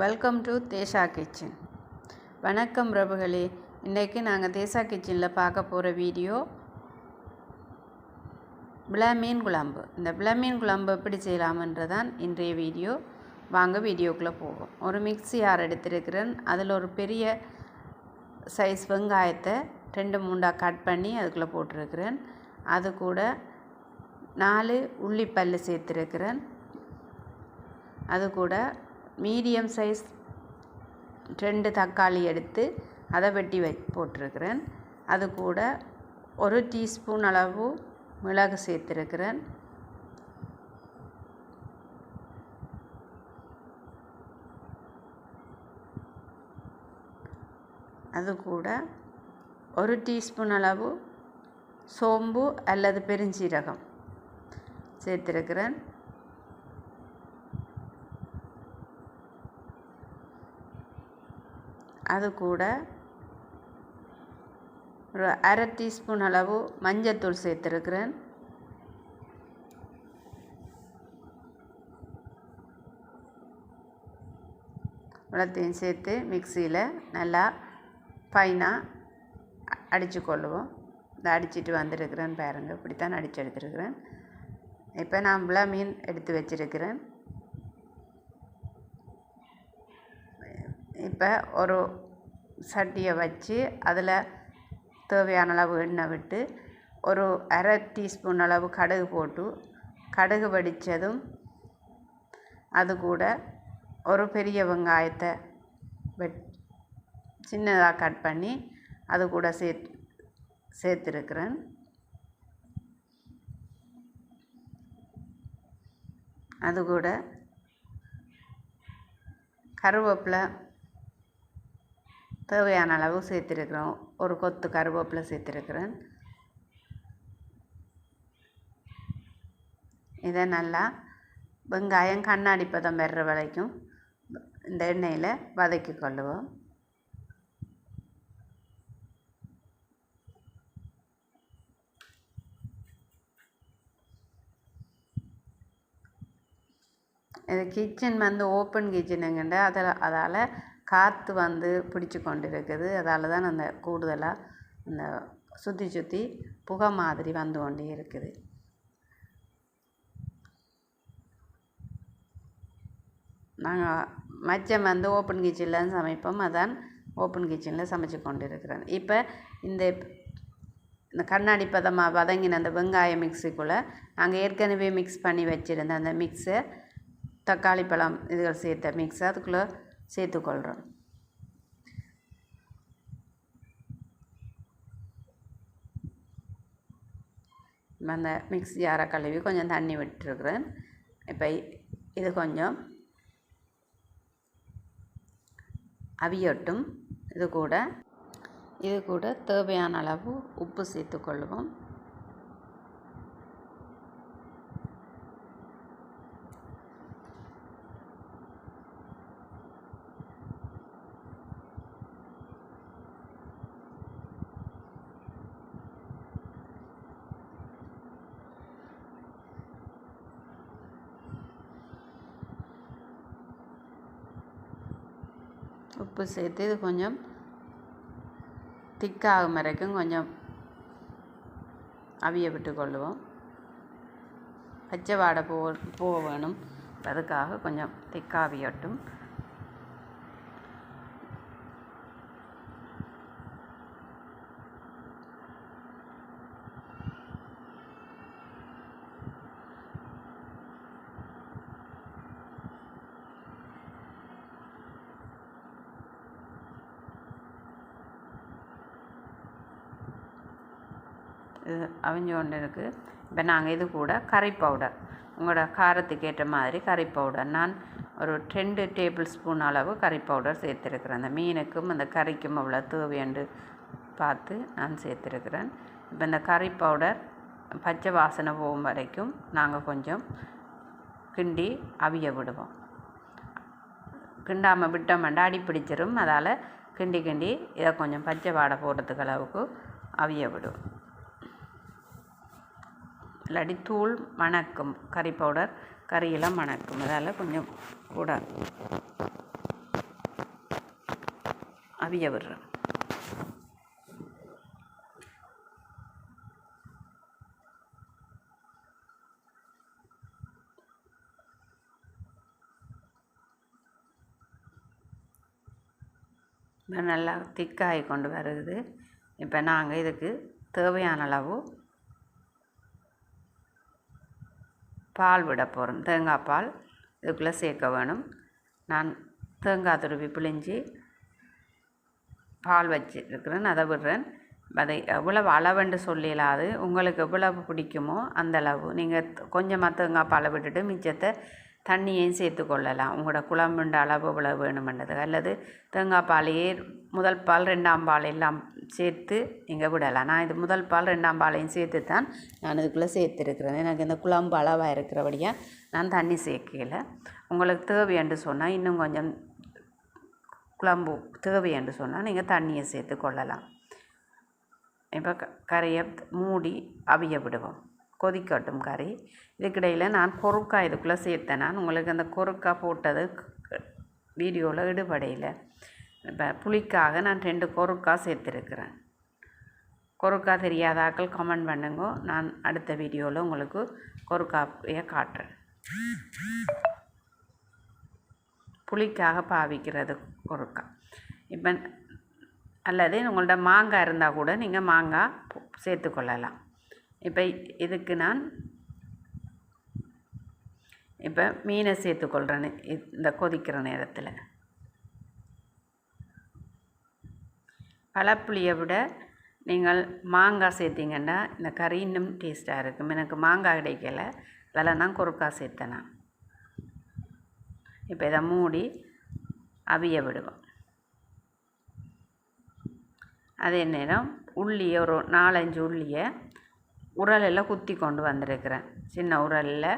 Welcome to Desai kitchen. வணக்கம் பிரபுகளே. இன்றைக்கு நாங்கள் தேசா கிச்சனில் பார்க்க போகிற வீடியோ விளமீன் குழம்பு. இந்த விளமீன் குழம்பு எப்படி செய்யலாமன்றதான் இன்றைய வீடியோ. வாங்க வீடியோக்குள்ளே போவோம். ஒரு மிக்ஸி ஜார் எடுத்திருக்கிறேன். அதில் ஒரு பெரிய சைஸ் வெங்காயத்தை 2-3 கட் பண்ணி அதுக்குள்ளே போட்டிருக்கிறேன். அது கூட 4 உள்ளிப்பல் சேர்த்துருக்கிறேன். அது கூட மீடியம் சைஸ் 2 தக்காளி எடுத்து அதை வெட்டி போட்டிருக்கிறேன். அது கூட 1 டீஸ்பூன் அளவு மிளகு சேர்த்துருக்கிறேன். அது கூட 1 டீஸ்பூன் அளவு சோம்பு அல்லது பெருஞ்சீரகம் சேர்த்துருக்கிறேன். அது கூட ஒரு 1/2 டீஸ்பூன் அளவு மஞ்சத்தூள் சேர்த்துருக்கிறேன். இவ்வளோத்தையும் சேர்த்து மிக்சியில் நல்லா ஃபைனாக அடித்து கொள்ளுவோம். இதை அடிச்சுட்டு வந்துருக்கிறேன் பாருங்கள். இப்படித்தான் அடித்து எடுத்துருக்கிறேன். இப்போ நான் மீன் எடுத்து வச்சுருக்கிறேன். இப்போ ஒரு சட்டியை வச்சு அதில் தேவையான அளவு எண்ணெய் விட்டு ஒரு 1/2 டீஸ்பூன் அளவு கடுகு போட்டு, கடுகு வெடித்ததும் அது கூட ஒரு பெரிய வெங்காயத்தை சின்னதாக கட் பண்ணி அது கூட சேர்த்துருக்கிறேன். அது கூட கருவேப்பிலை தேவையான அளவு சேர்த்துருக்கிறோம். ஒரு கொத்து கருவேப்பிலை சேர்த்துருக்கிறேன். இதை நல்லா வெங்காயம் கண்ணாடி பதம் வர்ற வரைக்கும் இந்த எண்ணெயில் வதக்கி கொள்ளுவோம். இது கிச்சன் ஓப்பன் கிச்சனுங்கண்ட அதால் காற்று பிடிச்சி கொண்டு இருக்குது. அதால் தான் அந்த கூடுதலாக அந்த சுற்றி புகை மாதிரி வந்து கொண்டே இருக்குது. நாங்கள் மச்சம் ஓப்பன் கிச்சனில் சமைப்போம். அதான் ஓப்பன் கிச்சனில் சமைச்சு கொண்டு இருக்கிறேன். இப்போ இந்த கண்ணாடி பதமாக வதங்கின அந்த வெங்காய மிக்ஸிக்குள்ளே நாங்கள் ஏற்கனவே மிக்ஸ் பண்ணி வச்சுருந்த அந்த மிக்ஸை, தக்காளி பழம் இதுகள் சேர்த்த மிக்ஸை அதுக்குள்ளே சேர்த்துக்கொள்கிறோம். அந்த மிக்ஸி ஜாரை கழுவி கொஞ்சம் தண்ணி விட்டுருக்குறேன். இப்போ இது கொஞ்சம் அவியட்டும். இது கூட தேவையான அளவு உப்பு சேர்த்துக்கொள்வோம். உப்பு சேர்த்து இது கொஞ்சம் திக்காகும் வரைக்கும் கொஞ்சம் அவிய விட்டு கொள்ளுவோம். பச்சை வாடை போக வேணும். அதுக்காக கொஞ்சம் திக்காக அவியட்டும். இது அவிஞ்சு கொண்டு இருக்குது. இப்போ நாங்கள் இது கூட கறி பவுடர், உங்களோட காரத்துக்கு ஏற்ற மாதிரி கறி பவுடர், நான் ஒரு 2 டேபிள் ஸ்பூன் அளவு கறி பவுடர் சேர்த்துருக்குறேன். அந்த மீனுக்கும் அந்த கறிக்கும் அவ்வளோ தேவையண்டு பார்த்து நான் சேர்த்துருக்குறேன். இப்போ இந்த கறி பவுடர் பச்சை வாசனை போகும் வரைக்கும் நாங்கள் கொஞ்சம் கிண்டி அவிய விடுவோம். கிண்டாமல் விட்டோம்னா அடி பிடிச்சிரும். அதால் கிண்டி இதை கொஞ்சம் பச்சை வாடை போடுறதுக்கு அளவுக்கு அவிய விடுவோம். இல்லாட்டி தூள் மணக்கும், கறி பவுடர் கறியெல்லாம் மணக்கும். அதால் கொஞ்சம் கூட அவிய விடுறேன். நல்லா திக்காகி கொண்டு வருது. இப்போ நாங்கள் இதுக்கு தேவையான அளவு பால் விட போகிறோம். தேங்காய் பால் இதுக்குள்ளே சேர்க்க வேணும். நான் தேங்காய் துருவி பிழிஞ்சி பால் வச்சுருக்கிறேன், அதை விடுறேன். அதை எவ்வளவு அளவுன்னு சொல்லிடாது, உங்களுக்கு எவ்வளவு பிடிக்குமோ அந்த அளவு நீங்கள் கொஞ்சமாக தேங்காய் பாலை விட்டுட்டு மிச்சத்தை தண்ணியையும் சேர்த்து கொள்ளலாம். உங்களோட குழம்புண்ட அளவு இவ்வளவு வேணுமென்றது. அல்லது தேங்காய் பாலையே முதல் பால் 2ஆம் பால் எல்லாம் சேர்த்து நீங்கள் விடலாம். நான் இது முதல் பால் 2ஆம் பாலையும் சேர்த்து தான் நான் இதுக்குள்ளே சேர்த்துருக்கிறேன். எனக்கு இந்த குழம்பு அளவாக இருக்கிறபடியாக நான் தண்ணி சேர்க்கல. உங்களுக்கு தேவையென்று சொன்னால் இன்னும் கொஞ்சம் குழம்பு தேவையென்று சொன்னால் நீங்கள் தண்ணியை சேர்த்து கொள்ளலாம். இப்போ கறியை மூடி அவிய விடுவோம், கொதிக்கட்டும் கறி. இதுக்கிடையில் நான் கொருக்காய் இதுக்குள்ளே சேர்த்தேன். நான் உங்களுக்கு அந்த கொருக்காய் போட்டது வீடியோவில் ஈடுபடையில். இப்போ புளிக்காக நான் 2 கொருக்காய் சேர்த்துருக்கிறேன். கொருக்காய் தெரியாதாக்கள் கமெண்ட் பண்ணுங்க, நான் அடுத்த வீடியோவில் உங்களுக்கு கொருக்காயை காட்டுறேன். புளிக்காக பாவிக்கிறது கொருக்காய். இப்போ அல்லது உங்கள்ட்ட மாங்காய் இருந்தால் கூட நீங்கள் மாங்காய் சேர்த்துக்கொள்ளலாம். இப்போ இதுக்கு நான் இப்போ மீனை சேர்த்துக்கொள்கிறேன்னு இந்த கொதிக்கிற நேரத்தில். பழப்புளியை விட நீங்கள் மாங்காய் சேர்த்திங்கன்னா இந்த கறி இன்னும் டேஸ்ட்டாக இருக்கும். எனக்கு மாங்காய் கிடைக்கல, அதில் நான் கொருக்காய் சேர்த்தேன். இப்போ இதை மூடி அவிய விடுவோம். அதே நேரம் உள்ளியை ஒரு 4-5 உள்ளியை உரலில் குத்தி கொண்டு வந்திருக்கிறேன். சின்ன உரலில்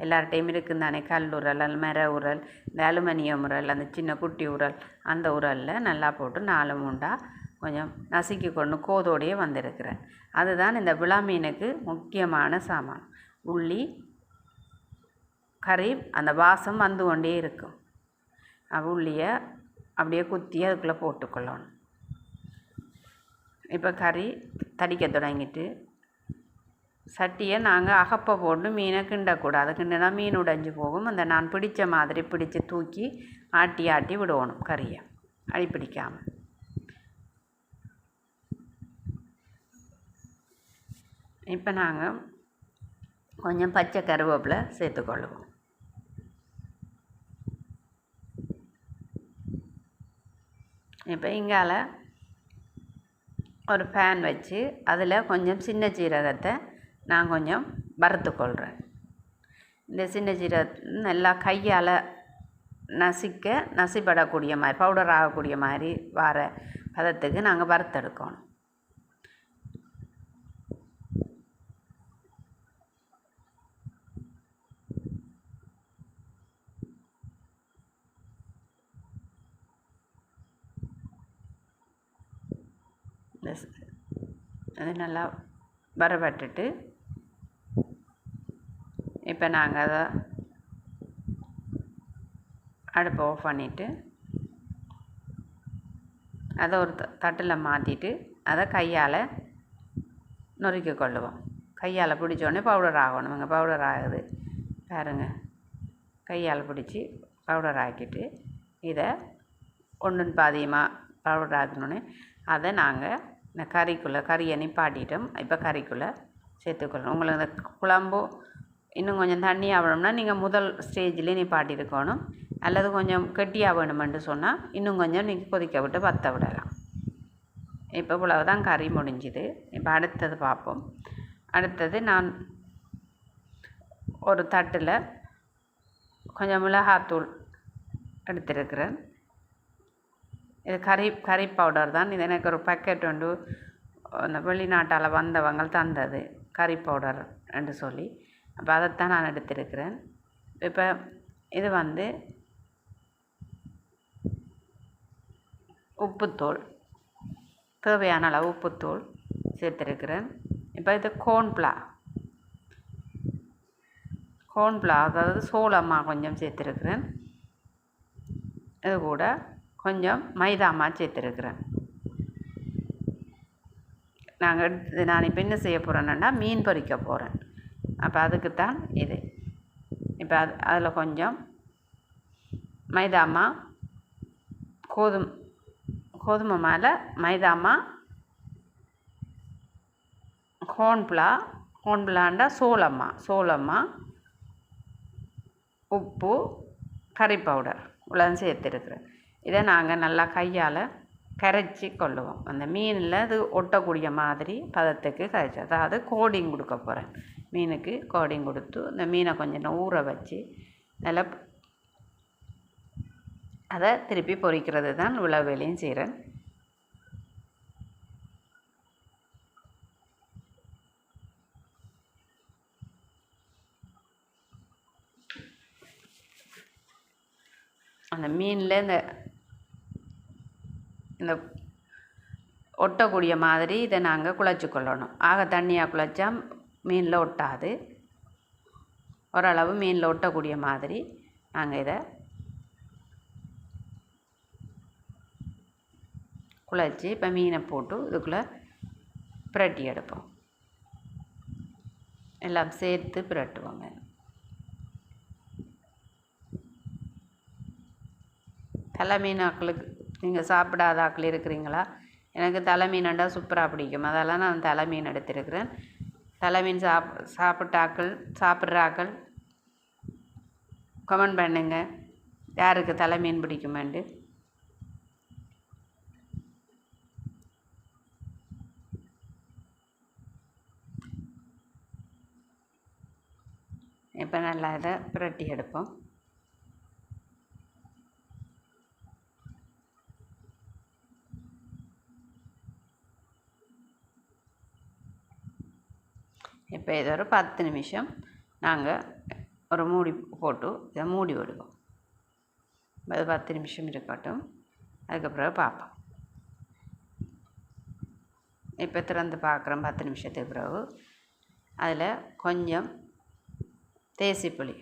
எல்லார்ட்டையும் இருக்கும் தானே, கல் உரல், மர உரல், இந்த அலுமினியம் உரல், அந்த சின்ன குட்டி உரல், அந்த உரலில் நல்லா போட்டு 4 மூண்டாக கொஞ்சம் நசுக்கி கொண்டு கோதோடையே வந்திருக்கிறேன். அதுதான் இந்த விளா மீனுக்கு முக்கியமான சாமான். உள்ளி கறி அந்த வாசம் வந்து கொண்டே இருக்கும். உள்ளியை அப்படியே குத்தி அதுக்குள்ளே போட்டுக்கொள்ளணும். இப்போ கறி தடிக்க தொடங்கிட்டு சட்டியை நாங்கள் அகப்பை போட்டு மீனை கிண்டக்கூடாது. கிண்டுனா மீன் உடைஞ்சு போகும். அந்த நான் பிடித்த மாதிரி பிடிச்சி தூக்கி ஆட்டி ஆட்டி விடுவோணும் கறியை அடி பிடிக்காமல். இப்போ நாங்கள் கொஞ்சம் பச்சை கருவேப்பிலை சேர்த்துக்கொள்ளுவோம். இப்போ இங்கால ஒரு பேன் வச்சு அதில் கொஞ்சம் சின்ன சீரகத்தை நான் கொஞ்சம் வறுத்துக்கொள்கிறேன். இந்த சின்ன சீரகம் நல்லா கையால் நசிப்படக்கூடிய மாதிரி, பவுடர் ஆகக்கூடிய மாதிரி வர பதத்துக்கு நாங்கள் வறுத்தெடுக்கணும். அது நல்லா வரப்பட்டுட்டு இப்போ நாங்கள் அதை அடுப்பை ஆஃப் பண்ணிவிட்டு அதை ஒரு தட்டில் மாற்றிட்டு அதை கையால் நொறுக்கி கொள்ளுவோம். கையால் பிடிச்சோடனே பவுடர் ஆகணும். இங்கே பவுடர் ஆகுது பாருங்கள். கையால் பிடிச்சி பவுடர் ஆக்கிட்டு இதை ஒன்றுன்னு பாதியமாக பவுடர் ஆக்கணுன்னே அதை நாங்கள் இந்த கறியை நிப்பாட்டிட்டோம். இப்போ கறிக்குள்ளே சேர்த்துக்கொள்ளணும். உங்களுக்கு இந்த குழம்பு இன்னும் கொஞ்சம் தண்ணி ஆகணும்னா நீங்கள் முதல் ஸ்டேஜ்லேயே நிப்பாட்டியிருக்கணும். அல்லது கொஞ்சம் கெட்டியாக வேணுமென்று சொன்னால் இன்னும் கொஞ்சம் நீங்கள் கொதிக்க விட்டு பற்ற விடலாம். இப்போ இவ்வளவு தான் கறி முடிஞ்சுது. இப்போ அடுத்தது பார்ப்போம். அடுத்தது நான் ஒரு தட்டில் கொஞ்சம் மிளகாத்தூள் எடுத்திருக்கிறேன். இது கறி பவுடர் தான். இது எனக்கு ஒரு பேக்கெட் உண்டு, அந்த வெளிநாட்டால் வந்தவங்க தந்தது கறி பவுடர் என்று சொல்லி. அப்போ அதைத்தான் நான் எடுத்திருக்கிறேன். இப்போ இது உப்புத்தூள், தேவையான அளவு உப்புத்தூள் சேர்த்துருக்கிறேன். இப்போ இது கோன்ஃப்ளா, அதாவது சோளமாக கொஞ்சம் சேர்த்துருக்கிறேன். இது கூட கொஞ்சம் மைதாமா சேர்த்துருக்குறேன். நான் இப்போ என்ன செய்ய போகிறேன்னா மீன் பொரிக்க போகிறேன். அப்போ அதுக்குத்தான் இது. இப்போ அதில் கொஞ்சம் மைதாமா, கோதுமை மேலே மைதாமா, கோன்பிளாண்டா சோளமா, உப்பு, கறி பவுடர் இவ்வளோ சேர்த்துருக்குறேன். இதை நாங்கள் நல்லா கையால் கரைச்சி கொள்ளுவோம். அந்த மீனில் அது ஒட்டக்கூடிய மாதிரி பதத்துக்கு கரைச்சி, அதாவது கோடிங் கொடுக்க போகிறேன். மீனுக்கு கோடிங் கொடுத்து இந்த மீனை கொஞ்சம் ஊற வச்சு நல்லா அதை திருப்பி பொரிக்கிறது தான் இவ்வளோ வேலையும் செய்கிறேன். அந்த மீனில் இந்த ஒட்டக்கூடிய மாதிரி இதை நாங்கள் குழச்சி கொள்ளணும். தண்ணியாக குழச்சா மீனில் ஒட்டாது. ஓரளவு மீனில் ஒட்டக்கூடிய மாதிரி நாங்கள் இதை குழச்சி இப்போ மீனை போட்டு இதுக்குள்ளே பிரட்டி எடுப்போம். எல்லாம் சேர்த்து பிரட்டுவோங்க. தலை மீன் ஆக்களுக்கு நீங்கள் சாப்பிடாத ஆக்கள் இருக்கிறீங்களா? எனக்கு தலை மீனண்டா சூப்பராக பிடிக்கும். அதெல்லாம் நான் தலை மீன் எடுத்திருக்கிறேன். தலை மீன் சாப்பிட்ற ஆக்கள் கமெண்ட் பண்ணுங்க, யாருக்கு தலை மீன் பிடிக்குமெண்டு. இப்போ நல்லா இதை புரட்டி எடுப்போம். இப்போ இது ஒரு 10 நிமிஷம் நாங்கள் ஒரு மூடி போட்டு இதை மூடி விடுவோம். அது 10 நிமிஷம் இருக்கட்டும். அதுக்கப்புறம் பார்ப்போம். இப்போ திறந்து பார்க்குறோம். 10 நிமிஷத்துக்கு பிறகு அதில் கொஞ்சம் தேசிப்புளி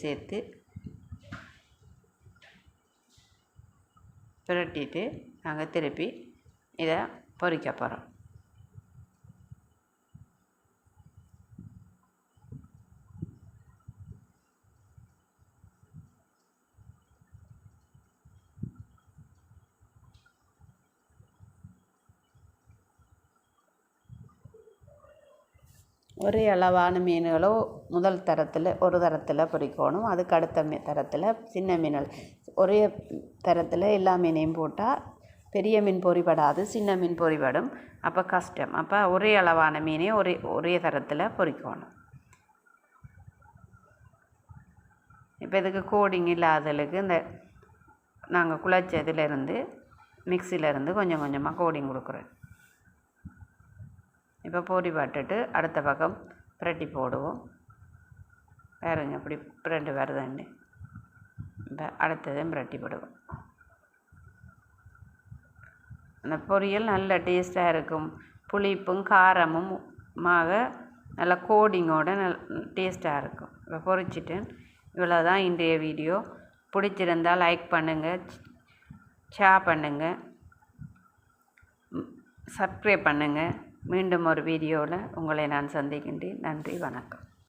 சேர்த்து புரட்டிட்டு நாங்கள் திருப்பி இதை பொரிக்க போகிறோம். ஒரே அளவான மீன்களோ முதல் தரத்தில் ஒரு தரத்தில் பொரிக்கணும். அதுக்கு அடுத்த தரத்தில் சின்ன மீன்கள் ஒரே தரத்தில் எல்லா மீனையும் போட்டால் பெரிய மீன் பொரிபடாது, சின்ன மீன் பொரிபடும். அப்போ கஷ்டம். அப்போ ஒரே அளவான மீனே ஒரே தரத்தில் பொரிக்கணும். இப்போ இதுக்கு கோடிங் இல்லாததுக்கு இந்த நாங்கள் குழச்சதுலேருந்து மிக்சியிலேருந்து கொஞ்சம் கொஞ்சமாக கோடிங் கொடுக்குறேன். இப்போ பொரி பட்டுட்டு அடுத்த பக்கம் பிரட்டி போடுவோம். பாருங்க இப்படி பிரண்டு வருதுன்னு. இப்போ அடுத்ததும் பிரட்டி போடுவோம். அந்த பொரியல் நல்ல டேஸ்ட்டாக இருக்கும். புளிப்பும் காரமும் நல்ல கோடிங்கோட டேஸ்ட்டாக இருக்கும். இப்போ பொரிச்சிட்டு இவ்வளோ தான் இன்றைய வீடியோ. பிடிச்சிருந்தால் லைக் பண்ணுங்கள், ஷேர் பண்ணுங்கள், சப்ஸ்கிரைப் பண்ணுங்கள். மீண்டும் ஒரு வீடியோவில் உங்களை நான் சந்திக்கின்றேன். நன்றி, வணக்கம்.